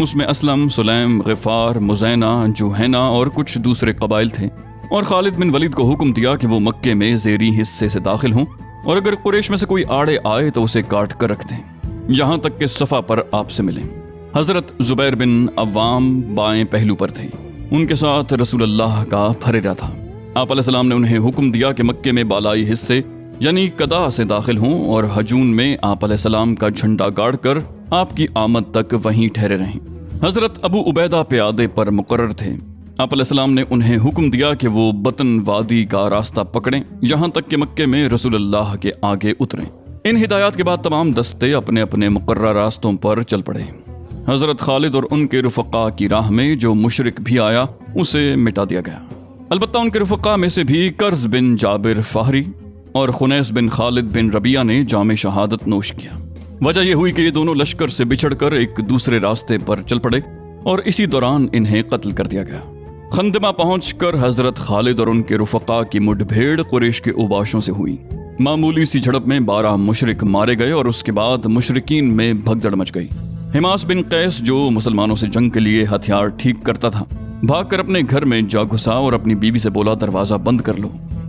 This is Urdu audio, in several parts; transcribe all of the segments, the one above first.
اس میں اسلم، سلیم، غفار، مزینہ، جوہینہ اور کچھ دوسرے قبائل تھے، اور خالد بن ولید کو حکم دیا کہ وہ مکے میں زیری حصے سے داخل ہوں، اور اگر قریش میں سے کوئی آڑے آئے تو اسے کاٹ کر رکھ دیں، یہاں تک کہ صفا پر آپ سے ملیں۔ حضرت زبیر بن عوام بائیں پہلو پر تھے، ان کے ساتھ رسول اللہ کا پھریرا تھا۔ آپ علیہ السلام نے انہیں حکم دیا کہ مکے میں بالائی حصے یعنی قدا سے داخل ہوں، اور ہجون میں آپ علیہ السلام کا جھنڈا گاڑ کر آپ کی آمد تک وہیں ٹھہرے رہیں۔ حضرت ابو عبیدہ پیادے پر مقرر تھے۔ آپ علیہ السلام نے انہیں حکم دیا کہ وہ بطن وادی کا راستہ پکڑیں، یہاں تک کہ مکے میں رسول اللہ کے آگے اتریں۔ ان ہدایات کے بعد تمام دستے اپنے اپنے مقررہ راستوں پر چل پڑے۔ حضرت خالد اور ان کے رفقا کی راہ میں جو مشرک بھی آیا اسے مٹا دیا گیا۔ البتہ ان کے رفقا میں سے بھی کرز بن جابر فہری اور خنیس بن خالد بن ربیعہ نے جام شہادت نوش کیا۔ وجہ یہ ہوئی کہ یہ دونوں لشکر سے بچھڑ کر ایک دوسرے راستے پر چل پڑے، اور اسی دوران انہیں قتل کر دیا گیا۔ خندمہ پہنچ کر حضرت خالد اور ان کے رفقا کی مڈ بھیڑ قریش کے اوباشوں سے ہوئی۔ معمولی سی جھڑپ میں 12 مشرک مارے گئے، اور اس کے بعد مشرکین میں بھگدڑ مچ گئی۔ حماس بن قیس جو مسلمانوں سے جنگ کے لیے ہتھیار ٹھیک کرتا تھا، بھاگ کر اپنے گھر میں جا گھسا اور اپنی بیوی سے بولا دروازہ بند کر لو۔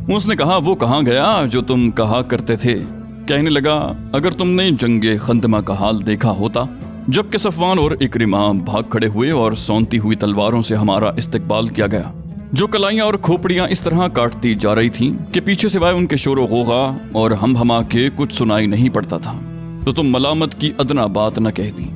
اس نے کہا وہ کہاں گیا جو تم کہا کرتے تھے؟ کہنے لگا اگر تم نے جنگ خندمہ کا حال دیکھا ہوتا، جبکہ صفوان اور اکرمہ بھاگ کھڑے ہوئے اور سونتی ہوئی تلواروں سے ہمارا استقبال کیا گیا، جو کلائیاں اور کھوپڑیاں اس طرح کاٹتی جا رہی تھیں کہ پیچھے سوائے ان کے شور و غوغا اور ہم ہما کے کچھ سنائی نہیں پڑتا تھا، تو تم ملامت کی ادنا بات نہ کہتی۔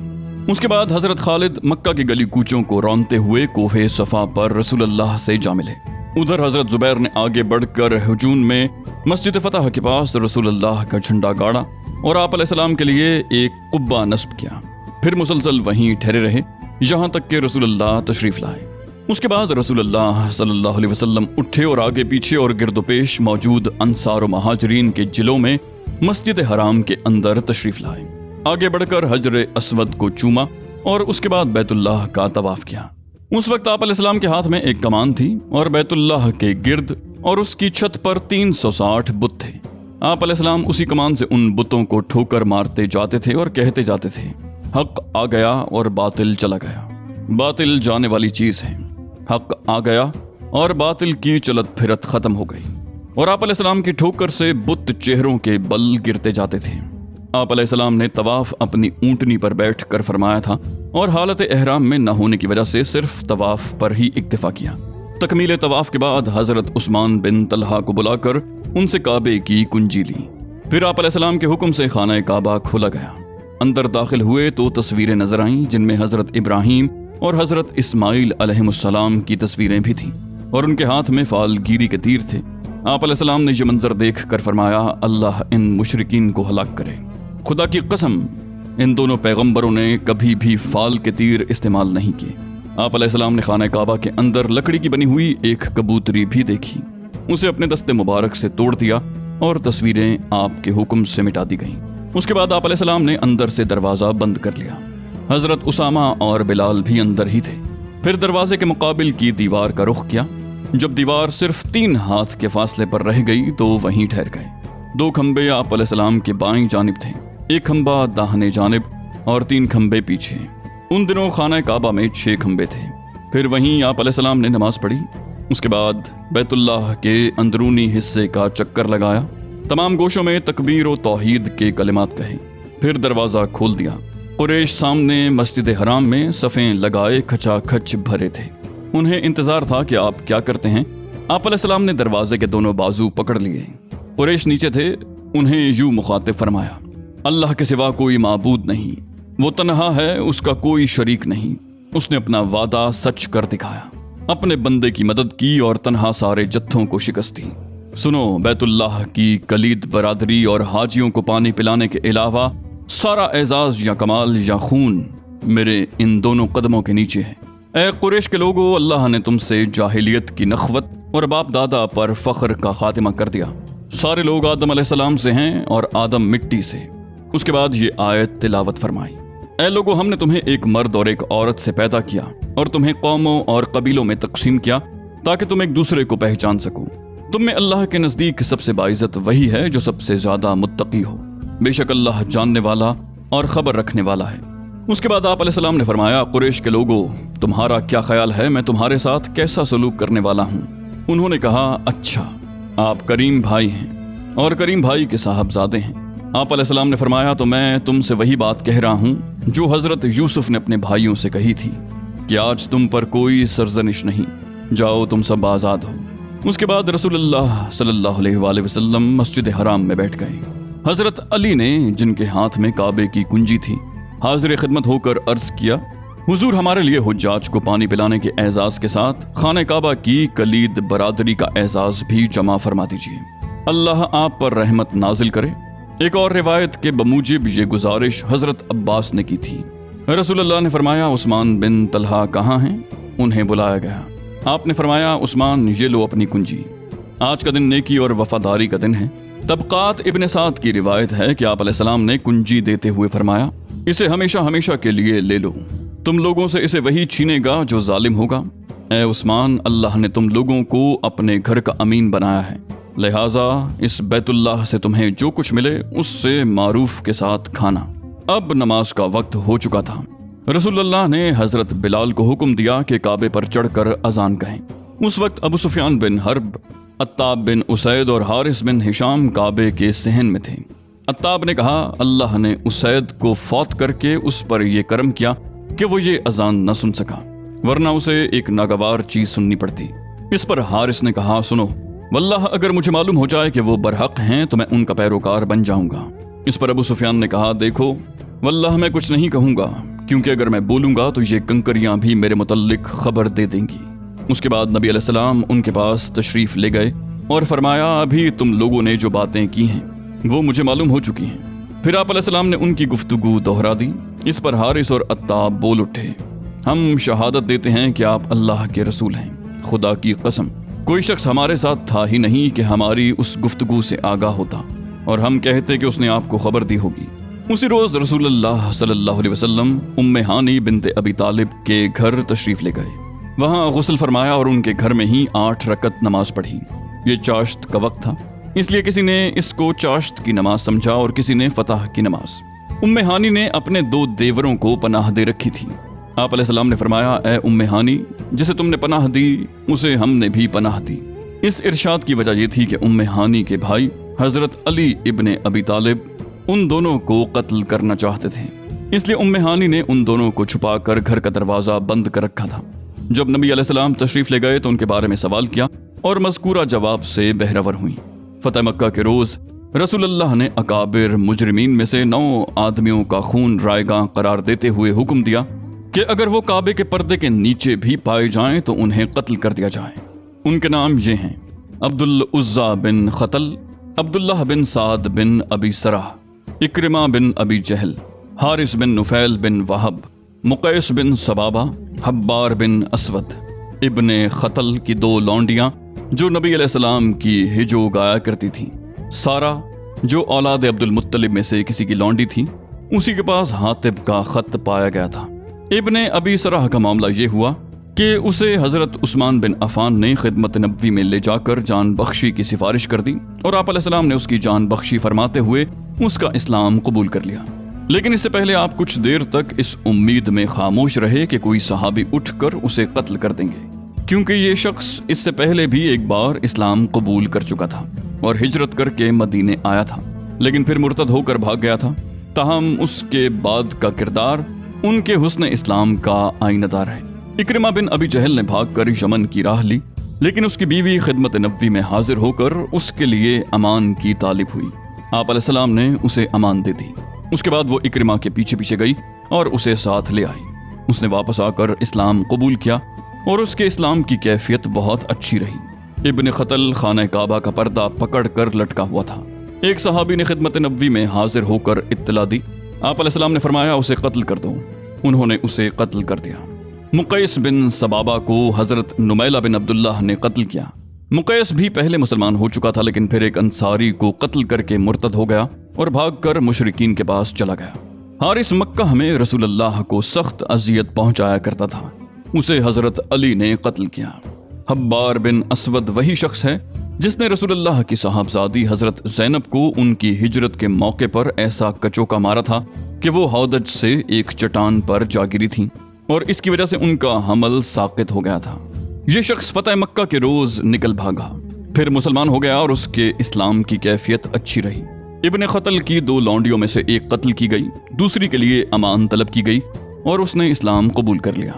اس کے بعد حضرت خالد مکہ کی گلی کوچوں کو رونتے ہوئے کوہ صفا پر رسول اللہ سے جا ملے۔ ادھر حضرت زبیر نے آگے بڑھ کر ہجون میں مسجد فتح کے پاس رسول اللہ کا جھنڈا گاڑا اور آپ علیہ السلام کے لیے ایک قبہ نصب کیا، پھر مسلسل وہیں ٹھہرے رہے یہاں تک کہ رسول اللہ تشریف لائے۔ اس کے بعد رسول اللہ صلی اللہ علیہ وسلم اٹھے اور آگے پیچھے اور گرد و پیش موجود انصار و مہاجرین کے جلوں میں مسجد حرام کے اندر تشریف لائے۔ آگے بڑھ کر حجر اسود کو چوما اور اس کے بعد بیت اللہ کا طواف کیا۔ اس وقت آپ علیہ السلام کے ہاتھ میں ایک کمان تھی اور بیت اللہ کے گرد اور اس کی چھت پر 360 بت تھے۔ آپ علیہ السلام اسی کمان سے ان بتوں کو ٹھوکر مارتے جاتے تھے اور کہتے جاتے تھے حق آ گیا اور باطل چلا گیا۔ باطل جانے والی چیز ہے، حق آ گیا اور باطل کی چلت پھرت ختم ہو گئی، اور آپ علیہ السلام کی ٹھوکر سے بت چہروں کے بل گرتے جاتے تھے۔ آپ علیہ السلام نے طواف اپنی اونٹنی پر بیٹھ کر فرمایا تھا اور حالت احرام میں نہ ہونے کی وجہ سے صرف طواف پر ہی اکتفا کیا۔ تکمیل طواف کے بعد حضرت عثمان بن طلحہ کو بلا کر ان سے کعبے کی کنجی لی، پھر آپ علیہ السلام کے حکم سے خانہ کعبہ کھولا گیا۔ اندر داخل ہوئے تو تصویریں نظر آئیں جن میں حضرت ابراہیم اور حضرت اسماعیل علیہ السلام کی تصویریں بھی تھیں، اور ان کے ہاتھ میں فال گیری کے تیر تھے۔ آپ علیہ السلام نے یہ منظر دیکھ کر فرمایا اللہ ان مشرکین کو ہلاک کرے۔ خدا کی قسم ان دونوں پیغمبروں نے کبھی بھی فال کے تیر استعمال نہیں کیے۔ آپ علیہ السلام نے خانہ کعبہ کے اندر لکڑی کی بنی ہوئی ایک کبوتری بھی دیکھی، اسے اپنے دستے مبارک سے توڑ دیا اور تصویریں آپ کے حکم سے مٹا دی گئیں۔ اس کے بعد آپ علیہ السلام نے اندر سے دروازہ بند کر لیا۔ حضرت اسامہ اور بلال بھی اندر ہی تھے۔ پھر دروازے کے مقابل کی دیوار کا رخ کیا۔ جب دیوار صرف 3 ہاتھ کے فاصلے پر رہ گئی تو وہیں ٹھہر گئے۔ 2 کھمبے آپ علیہ السلام کے بائیں جانب تھے، 1 کھمبا داہنے جانب اور 3 کھمبے پیچھے۔ ان دنوں خانہ کعبہ میں 6 کھمبے تھے۔ پھر وہیں آپ علیہ السلام نے نماز پڑھی۔ اس کے بعد بیت اللہ کے اندرونی حصے کا چکر لگایا، تمام گوشوں میں تکبیر و توحید کے کلمات کہے، پھر دروازہ کھول دیا۔ قریش سامنے مسجد حرام میں صفیں لگائے کھچا کھچ بھرے تھے۔ انہیں انتظار تھا کہ آپ کیا کرتے ہیں۔ آپ علیہ السلام نے دروازے کے دونوں بازو پکڑ لیے۔ قریش نیچے تھے، انہیں یوں مخاطب فرمایا اللہ کے سوا کوئی معبود نہیں، وہ تنہا ہے، اس کا کوئی شریک نہیں، اس نے اپنا وعدہ سچ کر دکھایا، اپنے بندے کی مدد کی اور تنہا سارے جتھوں کو شکست دی۔ سنو، بیت اللہ کی کلید برادری اور حاجیوں کو پانی پلانے کے علاوہ سارا اعزاز یا کمال یا خون میرے ان دونوں قدموں کے نیچے ہے۔ اے قریش کے لوگو، اللہ نے تم سے جاہلیت کی نخوت اور باپ دادا پر فخر کا خاتمہ کر دیا۔ سارے لوگ آدم علیہ السلام سے ہیں اور آدم مٹی سے۔ اس کے بعد یہ آیت تلاوت فرمائی، اے لوگو، ہم نے تمہیں ایک مرد اور ایک عورت سے پیدا کیا اور تمہیں قوموں اور قبیلوں میں تقسیم کیا تاکہ تم ایک دوسرے کو پہچان سکو۔ تم میں اللہ کے نزدیک سب سے باعزت وہی ہے جو سب سے زیادہ متقی ہو، بے شک اللہ جاننے والا اور خبر رکھنے والا ہے۔ اس کے بعد آپ علیہ السلام نے فرمایا، قریش کے لوگوں، تمہارا کیا خیال ہے میں تمہارے ساتھ کیسا سلوک کرنے والا ہوں؟ انہوں نے کہا، اچھا، آپ کریم بھائی ہیں اور کریم بھائی کے صاحبزادے ہیں۔ آپ علیہ السلام نے فرمایا، تو میں تم سے وہی بات کہہ رہا ہوں جو حضرت یوسف نے اپنے بھائیوں سے کہی تھی کہ آج تم پر کوئی سرزنش نہیں، جاؤ تم سب آزاد ہو۔ اس کے بعد رسول اللہ صلی اللہ علیہ وآلہ وسلم مسجد حرام میں بیٹھ گئے۔ حضرت علی نے، جن کے ہاتھ میں کعبے کی کنجی تھی، حاضر خدمت ہو کر عرض کیا، حضور ہمارے لیے حجاج کو پانی پلانے کے اعزاز کے ساتھ خانہ کعبہ کی کلید برادری کا اعزاز بھی جمع فرما دیجیے، اللہ آپ پر رحمت نازل کرے۔ ایک اور روایت کے بموجب یہ گزارش حضرت عباس نے کی تھی۔ رسول اللہ نے فرمایا، عثمان بن طلحہ کہاں ہیں؟ انہیں بلایا گیا۔ آپ نے فرمایا، عثمان یہ لو اپنی کنجی، آج کا دن نیکی اور وفاداری کا دن ہے۔ طبقات ابن سعد کی روایت ہے کہ آپ علیہ السلام نے کنجی دیتے ہوئے فرمایا، اسے ہمیشہ ہمیشہ کے لیے لے لو، تم لوگوں سے اسے وہی چھینے گا جو ظالم ہوگا۔ اے عثمان، اللہ نے تم لوگوں کو اپنے گھر کا امین بنایا ہے، لہٰذا اس بیت اللہ سے تمہیں جو کچھ ملے اس سے معروف کے ساتھ کھانا۔ اب نماز کا وقت ہو چکا تھا۔ رسول اللہ نے حضرت بلال کو حکم دیا کہ کعبے پر چڑھ کر اذان کہیں۔ اس وقت ابو سفیان بن حرب، عتاب بن اسید اور حارث بن ہشام کعبے کے صحن میں تھے۔ عتاب نے کہا، اللہ نے اسید کو فوت کر کے اس پر یہ کرم کیا کہ وہ یہ اذان نہ سن سکا، ورنہ اسے ایک ناگوار چیز سننی پڑتی۔ اس پر حارث نے کہا، سنو، واللہ اگر مجھے معلوم ہو جائے کہ وہ برحق ہیں تو میں ان کا پیروکار بن جاؤں گا۔ اس پر ابو سفیان نے کہا، دیکھو، واللہ میں کچھ نہیں کہوں گا، کیونکہ اگر میں بولوں گا تو یہ کنکریاں بھی میرے متعلق خبر دے دیں گی۔ اس کے بعد نبی علیہ السلام ان کے پاس تشریف لے گئے اور فرمایا، ابھی تم لوگوں نے جو باتیں کی ہیں وہ مجھے معلوم ہو چکی ہیں۔ پھر آپ علیہ السلام نے ان کی گفتگو دہرا دی۔ اس پر حارث اور عتاب بول اٹھے، ہم شہادت دیتے ہیں کہ آپ اللہ کے رسول ہیں، خدا کی قسم کوئی شخص ہمارے ساتھ تھا ہی نہیں کہ ہماری اس گفتگو سے آگاہ ہوتا اور ہم کہتے کہ اس نے آپ کو خبر دی ہوگی۔ اسی روز رسول اللہ صلی اللہ علیہ وسلم ام ہانی بنت ابی طالب کے گھر تشریف لے گئے۔ وہاں غسل فرمایا اور ان کے گھر میں ہی 8 رکعت نماز پڑھی۔ یہ چاشت کا وقت تھا، اس لیے کسی نے اس کو چاشت کی نماز سمجھا اور کسی نے فتح کی نماز۔ ام ہانی نے اپنے 2 دیوروں کو پناہ دے رکھی تھی۔ آپ علیہ السلام نے فرمایا، اے ام ہانی، جسے تم نے پناہ دی اسے ہم نے بھی پناہ دی۔ اس ارشاد کی وجہ یہ تھی کہ ام ہانی کے بھائی حضرت علی ابن ابی طالب ان دونوں کو قتل کرنا چاہتے تھے، اس لیے ام ہانی نے ان دونوں کو چھپا کر گھر کا دروازہ بند کر رکھا تھا۔ جب نبی علیہ السلام تشریف لے گئے تو ان کے بارے میں سوال کیا اور مذکورہ جواب سے بہرور ہوئیں۔ فتح مکہ کے روز رسول اللہ نے اکابر مجرمین میں سے 9 آدمیوں کا خون رائیگاں قرار دیتے ہوئے حکم دیا کہ اگر وہ کعبے کے پردے کے نیچے بھی پائے جائیں تو انہیں قتل کر دیا جائے۔ ان کے نام یہ ہیں: عبد العزیٰ بن خطل، عبداللہ بن سعد بن ابی سرح، اکرمہ بن ابی جہل، حارث بن نفیل بن وہب، مقیس بن سبابہ، حبار بن اسود۔ ابن خطل کی 2 لونڈیاں جو نبی علیہ السلام کی ہجو گایا کرتی تھیں، سارا جو اولاد عبد المطلب میں سے کسی کی لونڈی تھی، اسی کے پاس حاطب کا خط پایا گیا تھا۔ ابن ابی سرح کا معاملہ یہ ہوا کہ اسے حضرت عثمان بن عفان نے خدمت نبوی میں لے جا کر جان بخشی کی سفارش کر دی اور آپ علیہ السلام نے اس کی جان بخشی فرماتے ہوئے اس کا اسلام قبول کر لیا۔ لیکن اس سے پہلے آپ کچھ دیر تک اس امید میں خاموش رہے کہ کوئی صحابی اٹھ کر اسے قتل کر دیں گے، کیونکہ یہ شخص اس سے پہلے بھی ایک بار اسلام قبول کر چکا تھا اور ہجرت کر کے مدینے آیا تھا، لیکن پھر مرتد ہو کر بھاگ گیا تھا۔ تاہم اس کے بعد کا کردار ان کے حسن اسلام کا آئینہ دار ہے۔ اکرمہ بن ابی جہل نے بھاگ کر یمن کی راہ لی، لیکن اس کی بیوی خدمت نبوی میں حاضر ہو کر اس کے لیے امان کی طالب ہوئی۔ آپ علیہ السلام نے اسے امان دے دی۔ اس کے بعد وہ اکرمہ کے پیچھے پیچھے گئی اور اسے ساتھ لے آئی۔ اس نے واپس آ کر اسلام قبول کیا اور اس کے اسلام کی کیفیت بہت اچھی رہی۔ ابن خطل خانہ کعبہ کا پردہ پکڑ کر لٹکا ہوا تھا۔ ایک صحابی نے خدمت نبوی میں حاضر ہو کر اطلاع دی۔ آپ علیہ السلام نے فرمایا، اسے قتل کر دو۔ انہوں نے اسے قتل کر دیا۔ مقیس بن سبابہ کو حضرت نمیلہ بن عبداللہ نے قتل کیا۔ مقیس بھی پہلے مسلمان ہو چکا تھا، لیکن پھر ایک انصاری کو قتل کر کے مرتد ہو گیا اور بھاگ کر مشرکین کے پاس چلا گیا۔ حارث مکہ میں رسول اللہ کو سخت اذیت پہنچایا کرتا تھا، اسے حضرت علی نے قتل کیا۔ حبار بن اسود وہی شخص ہے جس نے رسول اللہ کی صاحبزادی حضرت زینب کو ان کی ہجرت کے موقع پر ایسا کچوکا مارا تھا کہ وہ ہودج سے ایک چٹان پر جا گری تھیں اور اس کی وجہ سے ان کا حمل ساقط ہو گیا تھا۔ یہ شخص فتح مکہ کے روز نکل بھاگا، پھر مسلمان ہو گیا اور اس کے اسلام کی کیفیت اچھی رہی۔ ابن قتل کی 2 لونڈیوں میں سے ایک قتل کی گئی، دوسری کے لیے امان طلب کی گئی اور اس نے اسلام قبول کر لیا۔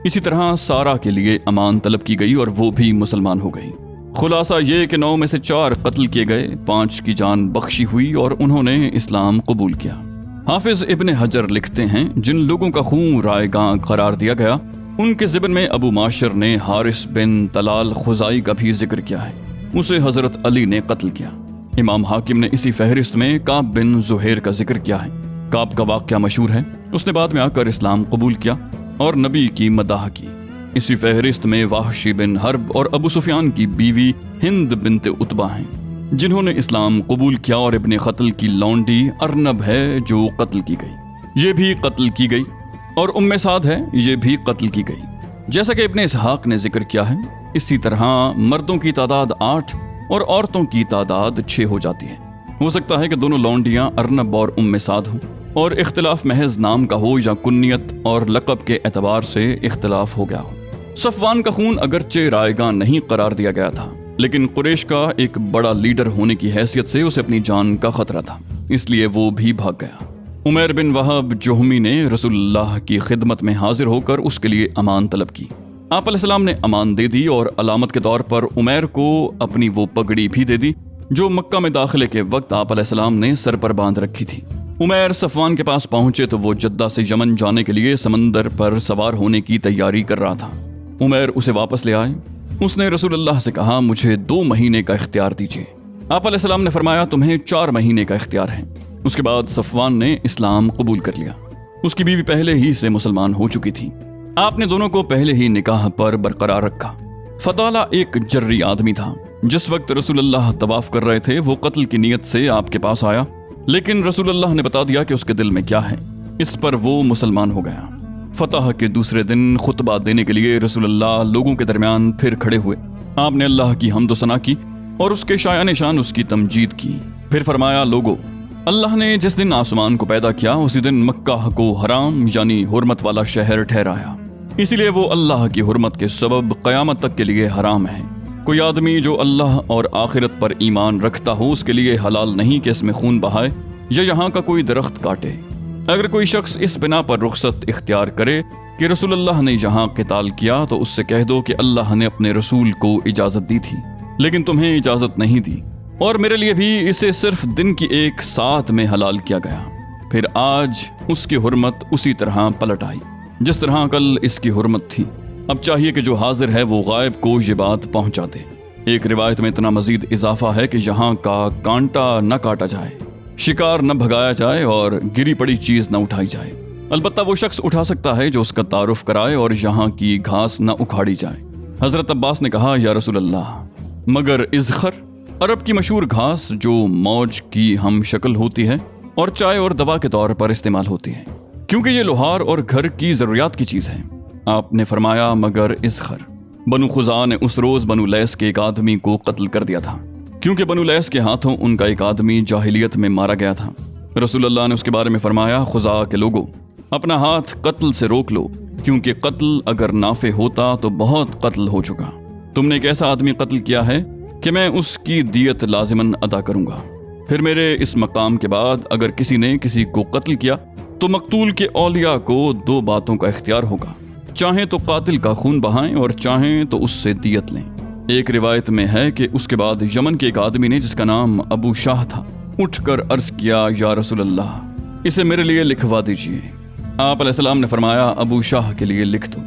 اسی طرح سارا کے لیے امان طلب کی گئی اور وہ بھی مسلمان ہو گئی۔ خلاصہ یہ کہ 9 میں سے 4 قتل کیے گئے، 5 کی جان بخشی ہوئی اور انہوں نے اسلام قبول کیا۔ حافظ ابن حجر لکھتے ہیں جن لوگوں کا خون رائے گاں قرار دیا گیا ان کے ضمن میں ابو معاشر نے حارث بن طلال خزائی کا بھی ذکر کیا ہے، اسے حضرت علی نے قتل کیا۔ امام حاکم نے اسی فہرست میں کعب بن زہیر کا ذکر کیا ہے۔ کعب کا واقعہ مشہور ہے، اس نے بعد میں آ کر اسلام قبول کیا اور نبی کی مداح کی۔ اسی فہرست میں وحشی بن حرب اور ابو سفیان کی بیوی ہند بنت عتبہ ہیں جنہوں نے اسلام قبول کیا، اور ابن قتل کی لونڈی ارنب ہے جو قتل کی گئی، یہ بھی قتل کی گئی، اور ام سعد ہے، یہ بھی قتل کی گئی۔ جیسا کہ ابن اسحاق نے ذکر کیا ہے، اسی طرح مردوں کی تعداد 8 اور عورتوں کی تعداد 6 ہو جاتی ہے۔ ہو سکتا ہے کہ دونوں لونڈیاں ارنب اور ام سعد ہوں، اور اختلاف محض نام کا ہو یا کنیت اور لقب کے اعتبار سے اختلاف ہو گیا ہو۔ صفوان کا خون اگرچہ رائے گاں نہیں قرار دیا گیا تھا، لیکن قریش کا ایک بڑا لیڈر ہونے کی حیثیت سے اسے اپنی جان کا خطرہ تھا، اس لیے وہ بھی بھاگ گیا۔ عمیر بن وہب جوہمی نے رسول اللہ کی خدمت میں حاضر ہو کر اس کے لیے امان طلب کی۔ آپ علیہ السلام نے امان دے دی اور علامت کے طور پر عمیر کو اپنی وہ پگڑی بھی دے دی جو مکہ میں داخلے کے وقت آپ علیہ السلام نے سر پر باندھ رکھی تھی۔ عمیر صفوان کے پاس پہنچے تو وہ جدہ سے یمن جانے کے لیے سمندر پر سوار ہونے کی تیاری کر رہا تھا۔ عمیر اسے واپس لے آئے۔ اس نے رسول اللہ سے کہا مجھے 2 مہینے کا اختیار دیجیے۔ آپ علیہ السلام نے فرمایا تمہیں 4 مہینے کا اختیار ہے۔ اس کے بعد صفوان نے اسلام قبول کر لیا۔ اس کی بیوی پہلے ہی سے مسلمان ہو چکی تھی۔ آپ نے دونوں کو پہلے ہی نکاح پر برقرار رکھا۔ فضالہ ایک جری آدمی تھا۔ جس وقت رسول اللہ طواف کر رہے تھے وہ قتل کی نیت سے آپ کے پاس آیا، لیکن رسول اللہ نے بتا دیا کہ اس کے دل میں کیا ہے، اس پر وہ مسلمان ہو گیا۔ فتح کے دوسرے دن خطبہ دینے کے لیے رسول اللہ لوگوں کے درمیان پھر کھڑے ہوئے۔ آپ نے اللہ کی حمد و ثنا کی اور اس کے شایان شان اس کی تمجید کی۔ پھر فرمایا لوگو، اللہ نے جس دن آسمان کو پیدا کیا اسی دن مکہ کو حرام یعنی حرمت والا شہر ٹھہرایا، اسی لیے وہ اللہ کی حرمت کے سبب قیامت تک کے لیے حرام ہے۔ کوئی آدمی جو اللہ اور آخرت پر ایمان رکھتا ہو اس کے لیے حلال نہیں کہ اس میں خون بہائے یا یہاں کا کوئی درخت کاٹے۔ اگر کوئی شخص اس بنا پر رخصت اختیار کرے کہ رسول اللہ نے یہاں قتال کیا تو اس سے کہہ دو کہ اللہ نے اپنے رسول کو اجازت دی تھی لیکن تمہیں اجازت نہیں دی، اور میرے لیے بھی اسے صرف دن کی ایک ساعت میں حلال کیا گیا۔ پھر آج اس کی حرمت اسی طرح پلٹ آئی جس طرح کل اس کی حرمت تھی۔ اب چاہیے کہ جو حاضر ہے وہ غائب کو یہ بات پہنچا دے۔ ایک روایت میں اتنا مزید اضافہ ہے کہ یہاں کا کانٹا نہ کاٹا جائے، شکار نہ بھگایا جائے اور گری پڑی چیز نہ اٹھائی جائے۔ البتہ وہ شخص اٹھا سکتا ہے جو اس کا تعارف کرائے اور یہاں کی گھاس نہ اکھاڑی جائے۔ حضرت عباس نے کہا یا رسول اللہ، مگر ازخر، عرب کی مشہور گھاس جو موج کی ہم شکل ہوتی ہے اور چائے اور دوا کے طور پر استعمال ہوتی ہے، کیونکہ یہ لوہار اور گھر کی ضروریات کی چیز ہے۔ آپ نے فرمایا مگر ازخر۔ بنو خزاع نے اس روز بنو لیس کے ایک آدمی کو قتل کر دیا تھا، کیونکہ بنو لیس کے ہاتھوں ان کا ایک آدمی جاہلیت میں مارا گیا تھا۔ رسول اللہ نے اس کے بارے میں فرمایا خزاع کے لوگوں، اپنا ہاتھ قتل سے روک لو، کیونکہ قتل اگر نافع ہوتا تو بہت قتل ہو چکا۔ تم نے ایک ایسا آدمی قتل کیا ہے کہ میں اس کی دیت لازماً ادا کروں گا۔ پھر میرے اس مقام کے بعد اگر کسی نے کسی کو قتل کیا تو مقتول کے اولیاء کو 2 باتوں کا اختیار ہوگا، چاہیں تو قاتل کا خون بہائیں اور چاہیں تو اس سے دیت لیں۔ ایک روایت میں ہے کہ اس کے بعد یمن کے ایک آدمی نے جس کا نام ابو شاہ تھا اٹھ کر عرض کیا یا رسول اللہ، اسے میرے لیے لکھوا دیجیے۔ آپ علیہ السلام نے فرمایا ابو شاہ کے لیے لکھ دو۔